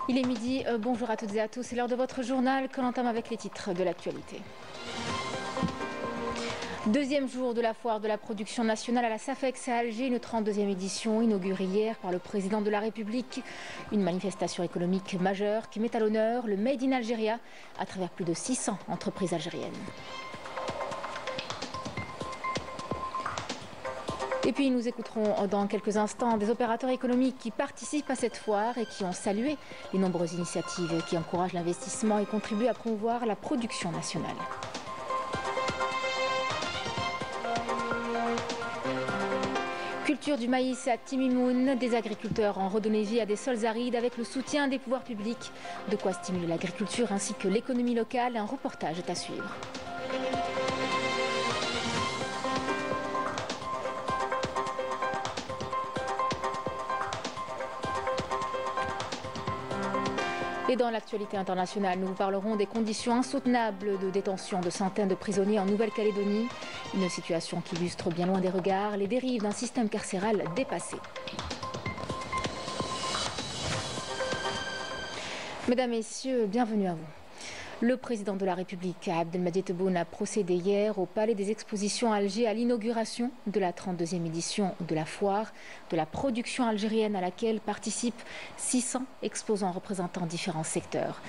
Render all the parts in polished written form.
Il est midi, bonjour à toutes et à tous, c'est l'heure de votre journal que l'on entame avec les titres de l'actualité. Deuxième jour de la foire de la production nationale à la SAFEX à Alger, une 32e édition inaugurée hier par le président de la République. Une manifestation économique majeure qui met à l'honneur le Made in Algeria à travers plus de 600 entreprises algériennes. Et puis nous écouterons dans quelques instants des opérateurs économiques qui participent à cette foire et qui ont salué les nombreuses initiatives qui encouragent l'investissement et contribuent à promouvoir la production nationale. Culture du maïs à Timimoun, des agriculteurs ont redonné vie à des sols arides avec le soutien des pouvoirs publics. De quoi stimuler l'agriculture ainsi que l'économie locale, un reportage est à suivre. Et dans l'actualité internationale, nous vous parlerons des conditions insoutenables de détention de centaines de prisonniers en Nouvelle-Calédonie. Une situation qui illustre bien loin des regards les dérives d'un système carcéral dépassé. Mesdames, Messieurs, bienvenue à vous. Le président de la République, Abdelmadjid Tebboune, a procédé hier au Palais des Expositions à Alger à l'inauguration de la 32e édition de la foire de la production algérienne à laquelle participent 600 exposants représentant différents secteurs.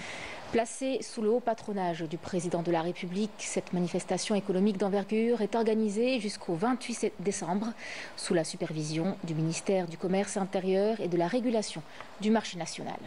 Placée sous le haut patronage du président de la République, cette manifestation économique d'envergure est organisée jusqu'au 28 décembre sous la supervision du ministère du Commerce intérieur et de la régulation du marché national.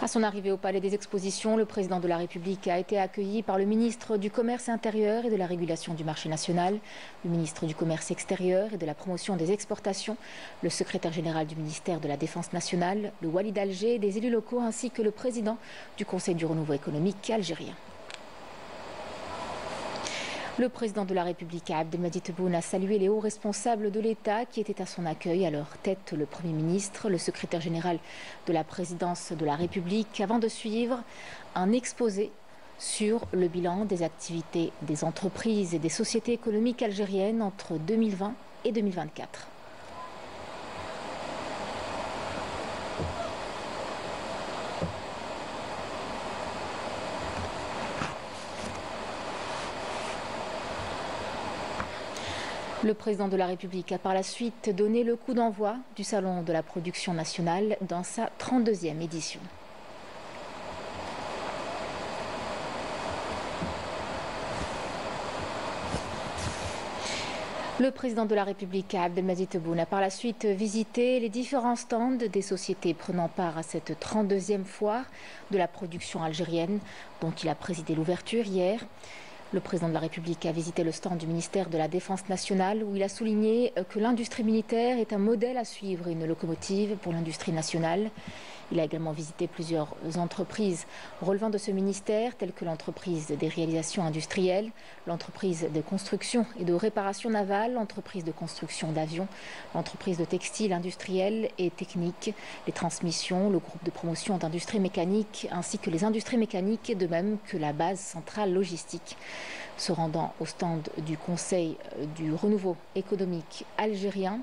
À son arrivée au Palais des Expositions, le président de la République a été accueilli par le ministre du Commerce intérieur et de la régulation du marché national, le ministre du Commerce extérieur et de la promotion des exportations, le secrétaire général du ministère de la Défense nationale, le Wali d'Alger, des élus locaux ainsi que le président du Conseil du renouveau économique algérien. Le président de la République, Abdelmadjid Tebboune, a salué les hauts responsables de l'État qui étaient à son accueil, à leur tête le Premier ministre, le secrétaire général de la présidence de la République, avant de suivre un exposé sur le bilan des activités des entreprises et des sociétés économiques algériennes entre 2020 et 2024. Le président de la République a par la suite donné le coup d'envoi du Salon de la production nationale dans sa 32e édition. Le président de la République, Abdelmadjid Tebboune, a par la suite visité les différents stands des sociétés prenant part à cette 32e foire de la production algérienne, dont il a présidé l'ouverture hier. Le président de la République a visité le stand du ministère de la Défense nationale où il a souligné que l'industrie militaire est un modèle à suivre et une locomotive pour l'industrie nationale. Il a également visité plusieurs entreprises relevant de ce ministère, telles que l'entreprise des réalisations industrielles, l'entreprise de construction et de réparation navale, l'entreprise de construction d'avions, l'entreprise de textile industriel et technique, les transmissions, le groupe de promotion d'industrie mécanique, ainsi que les industries mécaniques, de même que la base centrale logistique. Se rendant au stand du Conseil du renouveau économique algérien,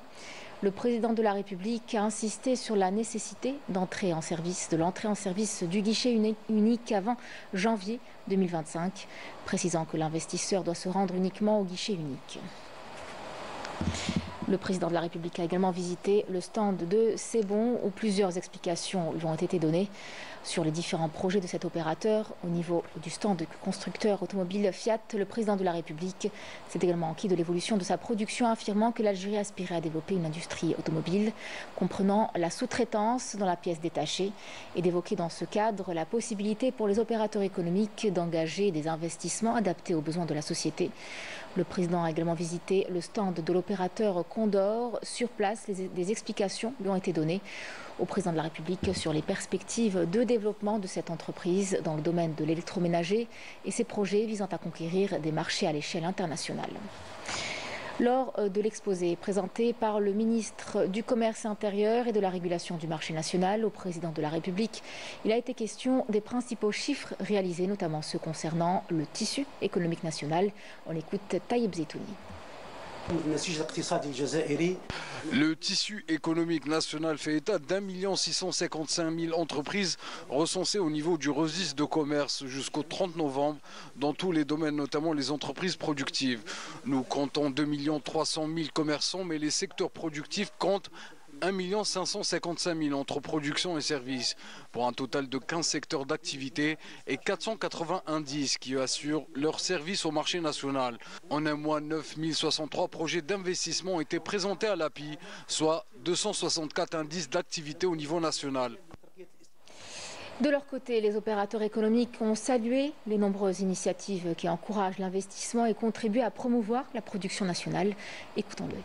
le président de la République a insisté sur la nécessité de l'entrée en service du guichet unique avant janvier 2025, précisant que l'investisseur doit se rendre uniquement au guichet unique. Le président de la République a également visité le stand de C'est Bon où plusieurs explications lui ont été données sur les différents projets de cet opérateur. Au niveau du stand du constructeur automobile Fiat, le président de la République s'est également enquis de l'évolution de sa production, affirmant que l'Algérie aspirait à développer une industrie automobile comprenant la sous-traitance dans la pièce détachée et d'évoquer dans ce cadre la possibilité pour les opérateurs économiques d'engager des investissements adaptés aux besoins de la société. Le président a également visité le stand de l'opérateur Condor. Sur place, des explications lui ont été données au président de la République sur les perspectives de développement de cette entreprise dans le domaine de l'électroménager et ses projets visant à conquérir des marchés à l'échelle internationale. Lors de l'exposé présenté par le ministre du Commerce intérieur et de la Régulation du marché national au président de la République, il a été question des principaux chiffres réalisés, notamment ceux concernant le tissu économique national. On écoute Taïeb Zetouni. Le tissu économique national fait état d'1 655 000 entreprises recensées au niveau du registre de commerce jusqu'au 30 novembre dans tous les domaines, notamment les entreprises productives. Nous comptons 2 300 000 commerçants, mais les secteurs productifs comptent 1 555 000 entre production et services, pour un total de 15 secteurs d'activité et 480 indices qui assurent leur service au marché national. En un mois, 9 063 projets d'investissement ont été présentés à l'API, soit 264 indices d'activité au niveau national. De leur côté, les opérateurs économiques ont salué les nombreuses initiatives qui encouragent l'investissement et contribuent à promouvoir la production nationale. Écoutons-le.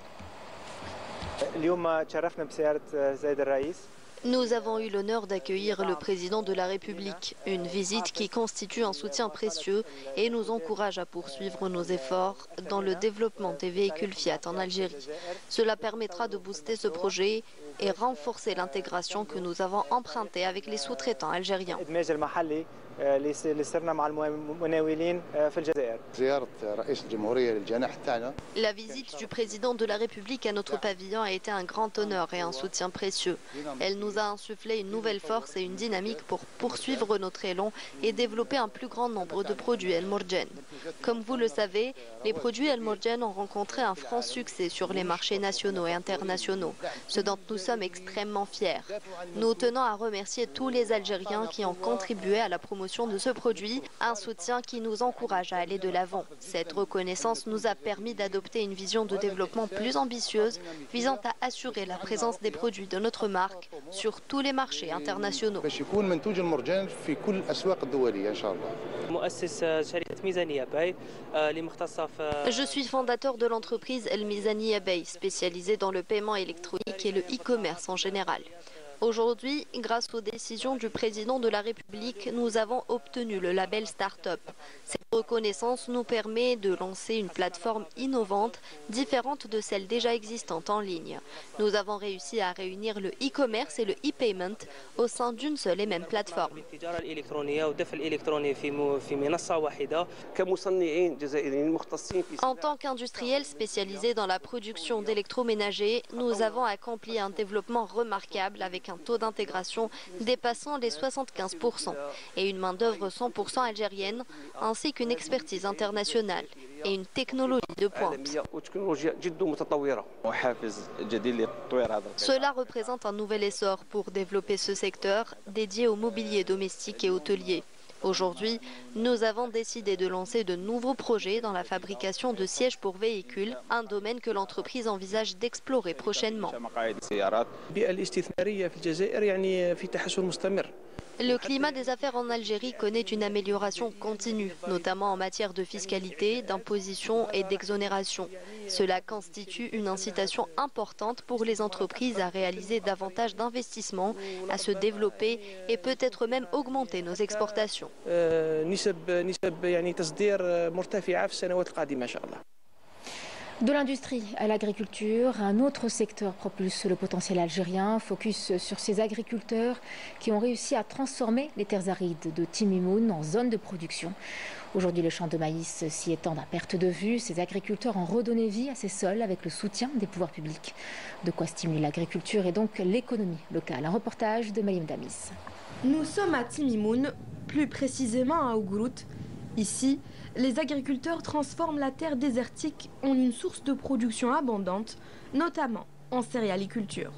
Nous avons eu l'honneur d'accueillir le président de la République, une visite qui constitue un soutien précieux et nous encourage à poursuivre nos efforts dans le développement des véhicules Fiat en Algérie. Cela permettra de booster ce projet et renforcer l'intégration que nous avons empruntée avec les sous-traitants algériens. La visite du président de la République à notre pavillon a été un grand honneur et un soutien précieux. Elle nous a insufflé une nouvelle force et une dynamique pour poursuivre notre élan et développer un plus grand nombre de produits El Morgen. Comme vous le savez, les produits El Morgen ont rencontré un franc succès sur les marchés nationaux et internationaux, ce dont nous sommes extrêmement fiers. Nous tenons à remercier tous les Algériens qui ont contribué à la promotion de ce produit, un soutien qui nous encourage à aller de l'avant. Cette reconnaissance nous a permis d'adopter une vision de développement plus ambitieuse visant à assurer la présence des produits de notre marque sur tous les marchés internationaux. Je suis fondateur de l'entreprise El Mizani Abay, spécialisée dans le paiement électronique et le e-commerce en général. Aujourd'hui, grâce aux décisions du président de la République, nous avons obtenu le label Start-up. Cette reconnaissance nous permet de lancer une plateforme innovante, différente de celle déjà existante en ligne. Nous avons réussi à réunir le e-commerce et le e-payment au sein d'une seule et même plateforme. En tant qu'industriel spécialisé dans la production d'électroménagers, nous avons accompli un développement remarquable avec un taux d'intégration dépassant les 75% et une main-d'œuvre 100% algérienne, ainsi qu'une expertise internationale et une technologie de pointe. Cela représente un nouvel essor pour développer ce secteur dédié au mobilier domestique et hôtelier. Aujourd'hui, nous avons décidé de lancer de nouveaux projets dans la fabrication de sièges pour véhicules, un domaine que l'entreprise envisage d'explorer prochainement. Le climat des affaires en Algérie connaît une amélioration continue, notamment en matière de fiscalité, d'imposition et d'exonération. Cela constitue une incitation importante pour les entreprises à réaliser davantage d'investissements, à se développer et peut-être même augmenter nos exportations. De l'industrie à l'agriculture, un autre secteur propulse le potentiel algérien, focus sur ces agriculteurs qui ont réussi à transformer les terres arides de Timimoun en zone de production. Aujourd'hui, les champs de maïs s'y étendent à perte de vue. Ces agriculteurs ont redonné vie à ces sols avec le soutien des pouvoirs publics. De quoi stimuler l'agriculture et donc l'économie locale. Un reportage de Maïm Damis. Nous sommes à Timimoun, plus précisément à Ougrout. Ici, les agriculteurs transforment la terre désertique en une source de production abondante, notamment en céréaliculture.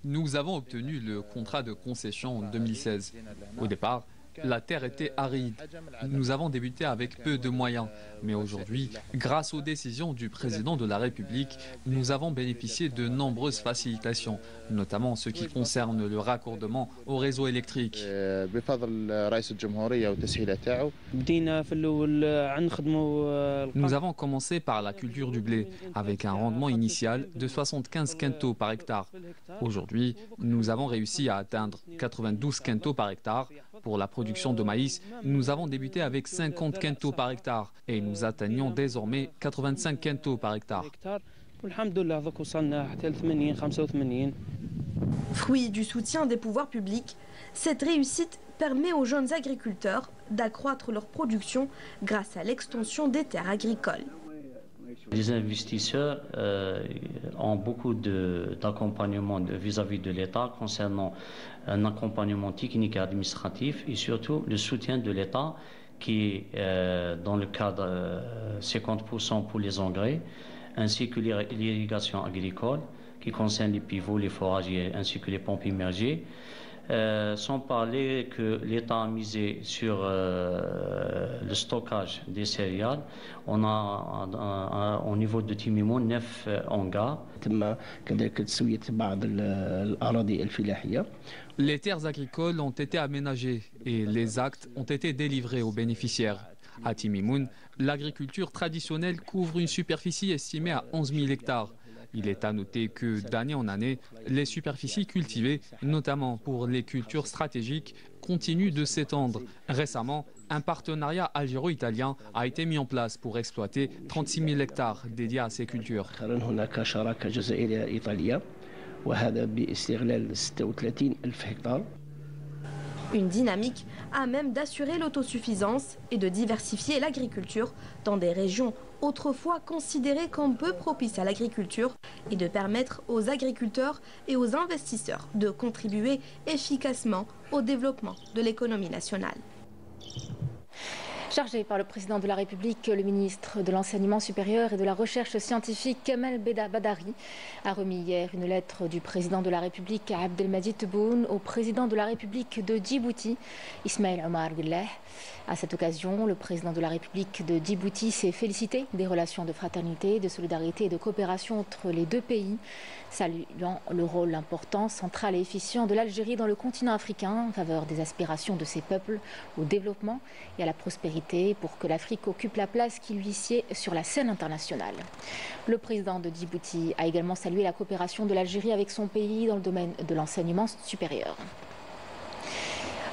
Nous avons obtenu le contrat de concession en 2016. Au départ, la terre était aride. Nous avons débuté avec peu de moyens. Mais aujourd'hui, grâce aux décisions du président de la République, nous avons bénéficié de nombreuses facilitations, notamment en ce qui concerne le raccordement au réseau électrique. Nous avons commencé par la culture du blé, avec un rendement initial de 75 quintaux par hectare. Aujourd'hui, nous avons réussi à atteindre 92 quintaux par hectare Pour la production de maïs, nous avons débuté avec 50 quintaux par hectare et nous atteignons désormais 85 quintaux par hectare. Fruit du soutien des pouvoirs publics, cette réussite permet aux jeunes agriculteurs d'accroître leur production grâce à l'extension des terres agricoles. Les investisseurs ont beaucoup d'accompagnement vis-à-vis de l'État concernant un accompagnement technique et administratif et surtout le soutien de l'État qui est dans le cadre 50% pour les engrais ainsi que l'irrigation agricole qui concerne les pivots, les foragiers ainsi que les pompes immergées. Sans parler que l'État a misé sur le stockage des céréales. On a au niveau de Timimoun 9 hangars. Les terres agricoles ont été aménagées et les actes ont été délivrés aux bénéficiaires. À Timimoun, l'agriculture traditionnelle couvre une superficie estimée à 11 000 hectares. Il est à noter que d'année en année, les superficies cultivées, notamment pour les cultures stratégiques, continuent de s'étendre. Récemment, un partenariat algéro-italien a été mis en place pour exploiter 36 000 hectares dédiés à ces cultures. Une dynamique à même d'assurer l'autosuffisance et de diversifier l'agriculture dans des régions autrefois considérées comme peu propices à l'agriculture et de permettre aux agriculteurs et aux investisseurs de contribuer efficacement au développement de l'économie nationale. Chargé par le président de la République, le ministre de l'Enseignement supérieur et de la Recherche scientifique, Kamel Badari, a remis hier une lettre du président de la République, Abdelmadjid Tebboune, au président de la République de Djibouti, Ismaël Omar Guelleh. À cette occasion, le président de la République de Djibouti s'est félicité des relations de fraternité, de solidarité et de coopération entre les deux pays, saluant le rôle important, central et efficient de l'Algérie dans le continent africain en faveur des aspirations de ses peuples au développement et à la prospérité pour que l'Afrique occupe la place qui lui sied sur la scène internationale. Le président de Djibouti a également salué la coopération de l'Algérie avec son pays dans le domaine de l'enseignement supérieur.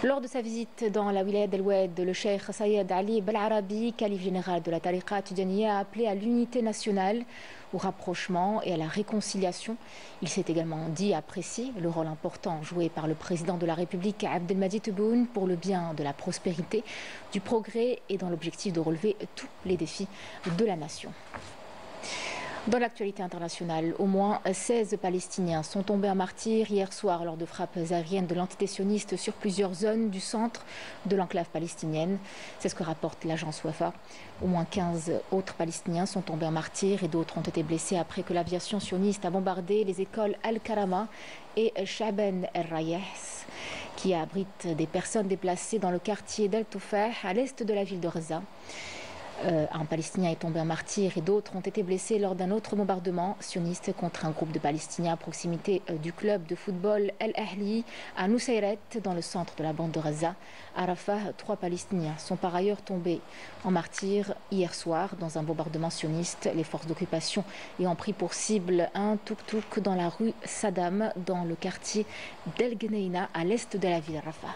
Lors de sa visite dans la wilaya d'El-Oued, le cheikh Sayed Ali Belarabi, calife général de la tariqa tidjaniya, a appelé à l'unité nationale, au rapprochement et à la réconciliation. Il s'est également dit apprécier le rôle important joué par le président de la République, Abdelmadjid Tebboune, pour le bien de la prospérité, du progrès et dans l'objectif de relever tous les défis de la nation. Dans l'actualité internationale, au moins 16 Palestiniens sont tombés en martyrs hier soir lors de frappes aériennes de l'entité sioniste sur plusieurs zones du centre de l'enclave palestinienne. C'est ce que rapporte l'agence Wafa. Au moins 15 autres Palestiniens sont tombés en martyrs et d'autres ont été blessés après que l'aviation sioniste a bombardé les écoles Al-Karama et Shaban El-Rayas, qui abritent des personnes déplacées dans le quartier d'Al-Toufah à l'est de la ville de Gaza. Un Palestinien est tombé en martyr et d'autres ont été blessés lors d'un autre bombardement sioniste contre un groupe de Palestiniens à proximité du club de football El Ahli à Nusayret dans le centre de la bande de Gaza. À Rafah, 3 Palestiniens sont par ailleurs tombés en martyr hier soir dans un bombardement sioniste, les forces d'occupation ayant pris pour cible un tuk-tuk dans la rue Saddam dans le quartier d'El Geneina à l'est de la ville de Rafah.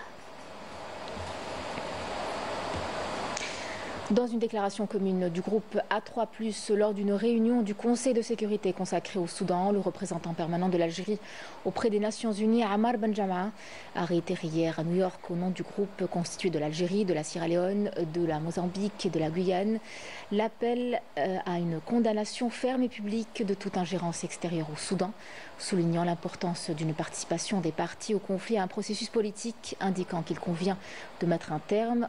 Dans une déclaration commune du groupe A3+, lors d'une réunion du Conseil de sécurité consacrée au Soudan, le représentant permanent de l'Algérie auprès des Nations Unies, Ammar Benjama, a réitéré hier à New York au nom du groupe constitué de l'Algérie, de la Sierra Leone, de la Mozambique et de la Guyane, l'appel à une condamnation ferme et publique de toute ingérence extérieure au Soudan, soulignant l'importance d'une participation des parties au conflit à un processus politique, indiquant qu'il convient de mettre un terme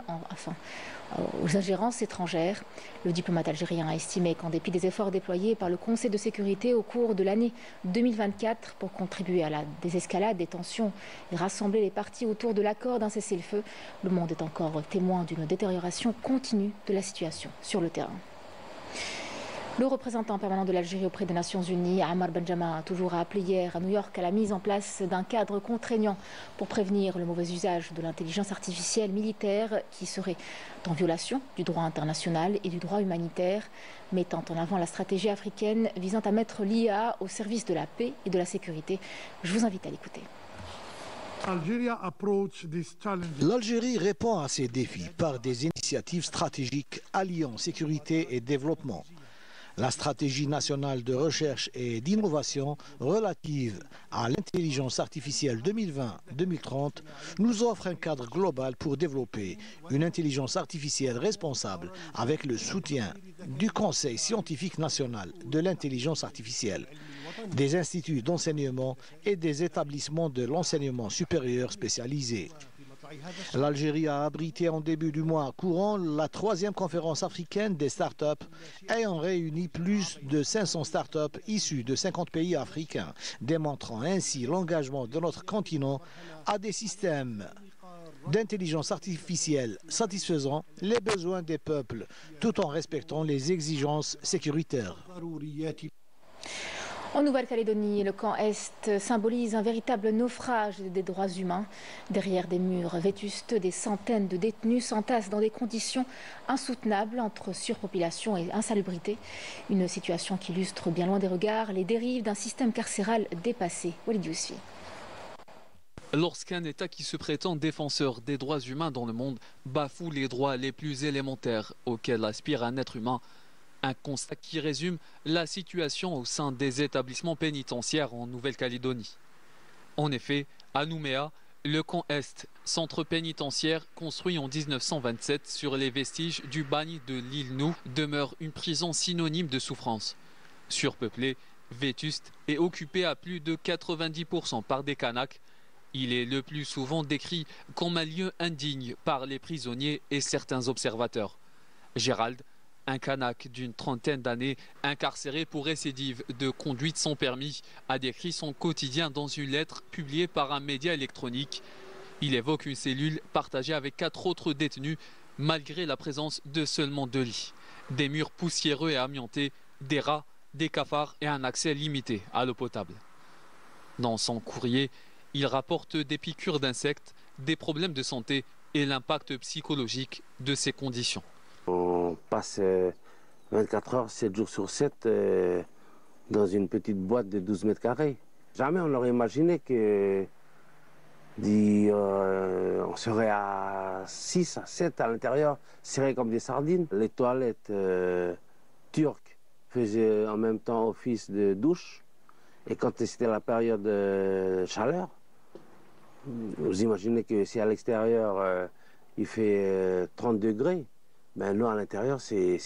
aux ingérences étrangères. Le diplomate algérien a estimé qu'en dépit des efforts déployés par le Conseil de sécurité au cours de l'année 2024 pour contribuer à la désescalade des tensions et rassembler les parties autour de l'accord d'un cessez-le-feu, le monde est encore témoin d'une détérioration continue de la situation sur le terrain. Le représentant permanent de l'Algérie auprès des Nations Unies, Ammar Benjama, a toujours appelé hier à New York à la mise en place d'un cadre contraignant pour prévenir le mauvais usage de l'intelligence artificielle militaire qui serait en violation du droit international et du droit humanitaire, mettant en avant la stratégie africaine visant à mettre l'IA au service de la paix et de la sécurité. Je vous invite à l'écouter. L'Algérie répond à ces défis par des initiatives stratégiques alliant sécurité et développement. La stratégie nationale de recherche et d'innovation relative à l'intelligence artificielle 2020-2030 nous offre un cadre global pour développer une intelligence artificielle responsable avec le soutien du Conseil scientifique national de l'intelligence artificielle, des instituts d'enseignement et des établissements de l'enseignement supérieur spécialisés. L'Algérie a abrité en début du mois courant la 3e conférence africaine des startups ayant réuni plus de 500 startups issues de 50 pays africains, démontrant ainsi l'engagement de notre continent à des systèmes d'intelligence artificielle satisfaisant les besoins des peuples tout en respectant les exigences sécuritaires. En Nouvelle-Calédonie, le camp Est symbolise un véritable naufrage des droits humains. Derrière des murs vétustes, des centaines de détenus s'entassent dans des conditions insoutenables entre surpopulation et insalubrité. Une situation qui illustre bien loin des regards les dérives d'un système carcéral dépassé. Walid Yousfi. Lorsqu'un État qui se prétend défenseur des droits humains dans le monde bafoue les droits les plus élémentaires auxquels aspire un être humain, un constat qui résume la situation au sein des établissements pénitentiaires en Nouvelle-Calédonie. En effet, à Nouméa, le camp Est, centre pénitentiaire construit en 1927 sur les vestiges du bagne de l'île Nou, demeure une prison synonyme de souffrance. Surpeuplé, vétuste et occupé à plus de 90% par des Kanaks, il est le plus souvent décrit comme un lieu indigne par les prisonniers et certains observateurs. Gérald, un Kanak d'une trentaine d'années, incarcéré pour récidive de conduite sans permis, a décrit son quotidien dans une lettre publiée par un média électronique. Il évoque une cellule partagée avec 4 autres détenus, malgré la présence de seulement 2 lits. Des murs poussiéreux et amiantés, des rats, des cafards et un accès limité à l'eau potable. Dans son courrier, il rapporte des piqûres d'insectes, des problèmes de santé et l'impact psychologique de ces conditions. On passe 24 heures, 7 jours sur 7 dans une petite boîte de 12 mètres carrés. Jamais on n'aurait imaginé que on serait à 6, à 7 à l'intérieur, serrés comme des sardines. Les toilettes turques faisaient en même temps office de douche. Et quand c'était la période de chaleur, vous imaginez que si à l'extérieur il fait 30 degrés, ben nous, à l'intérieur, c'est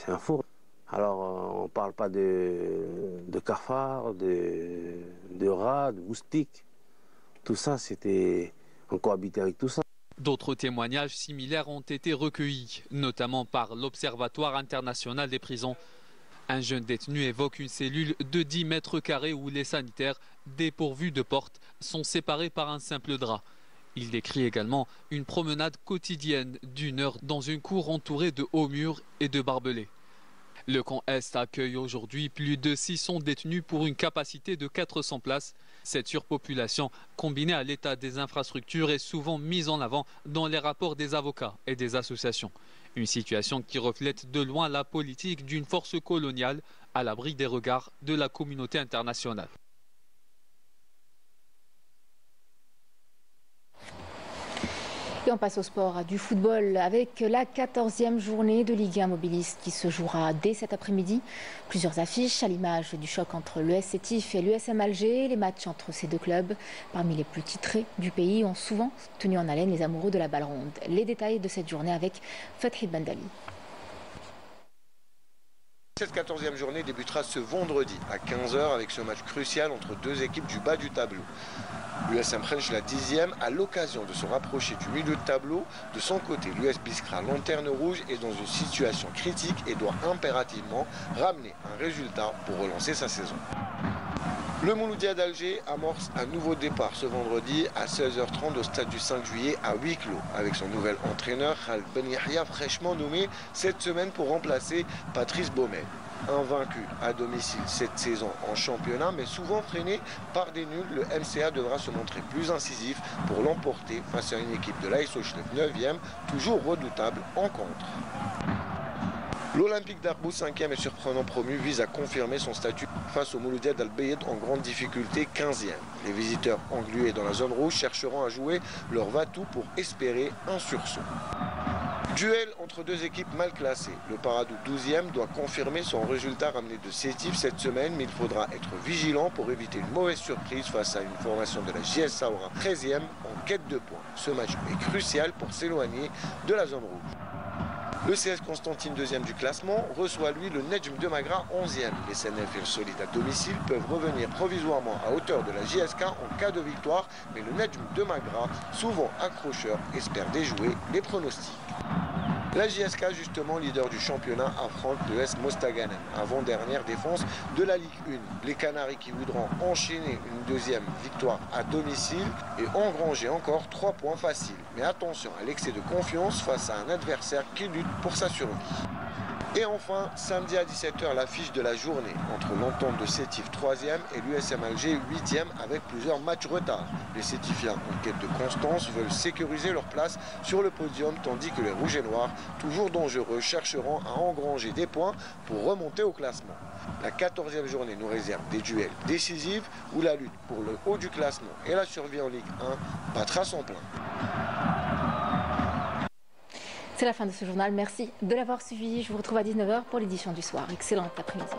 un four. Alors, on ne parle pas de cafards, de rats, de moustiques. Tout ça, on cohabitait avec tout ça. D'autres témoignages similaires ont été recueillis, notamment par l'Observatoire international des prisons. Un jeune détenu évoque une cellule de 10 mètres carrés où les sanitaires, dépourvus de porte, sont séparés par un simple drap. Il décrit également une promenade quotidienne d'1 heure dans une cour entourée de hauts murs et de barbelés. Le camp Est accueille aujourd'hui plus de 600 détenus pour une capacité de 400 places. Cette surpopulation, combinée à l'état des infrastructures, est souvent mise en avant dans les rapports des avocats et des associations. Une situation qui reflète de loin la politique d'une force coloniale à l'abri des regards de la communauté internationale. Et on passe au sport du football avec la 14e journée de Ligue 1 mobiliste qui se jouera dès cet après-midi. Plusieurs affiches à l'image du choc entre l'ES Sétif et l'USM Alger. Les matchs entre ces deux clubs, parmi les plus titrés du pays, ont souvent tenu en haleine les amoureux de la balle ronde. Les détails de cette journée avec Fathi Bendali. Cette 14e journée débutera ce vendredi à 15 h avec ce match crucial entre deux équipes du bas du tableau. L'USM French, la 10e, a l'occasion de se rapprocher du milieu de tableau. De son côté, l'US Biskra, lanterne rouge, est dans une situation critique et doit impérativement ramener un résultat pour relancer sa saison. Le Mouloudia d'Alger amorce un nouveau départ ce vendredi à 16h30 au stade du 5 juillet à huis clos avec son nouvel entraîneur Khaled Ben Yahya, fraîchement nommé cette semaine pour remplacer Patrice Baumel. Invaincu à domicile cette saison en championnat, mais souvent freiné par des nuls, le MCA devra se montrer plus incisif pour l'emporter face à une équipe de l'AS Ochlef 9e, toujours redoutable en contre. L'Olympique d'Arbou, 5e et surprenant promu, vise à confirmer son statut face au Mouloudia d'Al-Bayed en grande difficulté, 15e. Les visiteurs englués dans la zone rouge chercheront à jouer leur va-tout pour espérer un sursaut. Duel entre deux équipes mal classées. Le Paradou 12e doit confirmer son résultat ramené de Sétif cette semaine, mais il faudra être vigilant pour éviter une mauvaise surprise face à une formation de la JS Saoura 13e en quête de points. Ce match est crucial pour s'éloigner de la zone rouge. Le CS Constantine, 2e du classement, reçoit lui le Nedjm de Magra, 11e. Les SNF et le Solide à domicile peuvent revenir provisoirement à hauteur de la JSK en cas de victoire, mais le Nedjm de Magra, souvent accrocheur, espère déjouer les pronostics. La JSK, justement leader du championnat, affronte le S Mostaganem, avant-dernière défense de la Ligue 1. Les Canaries qui voudront enchaîner une deuxième victoire à domicile et engranger encore 3 points faciles. Mais attention à l'excès de confiance face à un adversaire qui lutte pour sa survie. Et enfin, samedi à 17h, l'affiche de la journée entre l'Entente de Sétif 3e et l'USM Alger 8e avec plusieurs matchs retard. Les Sétifiens en quête de constance veulent sécuriser leur place sur le podium tandis que les Rouges et Noirs, toujours dangereux, chercheront à engranger des points pour remonter au classement. La 14e journée nous réserve des duels décisifs où la lutte pour le haut du classement et la survie en Ligue 1 battra son plein. C'est la fin de ce journal. Merci de l'avoir suivi. Je vous retrouve à 19h pour l'édition du soir. Excellent après-midi.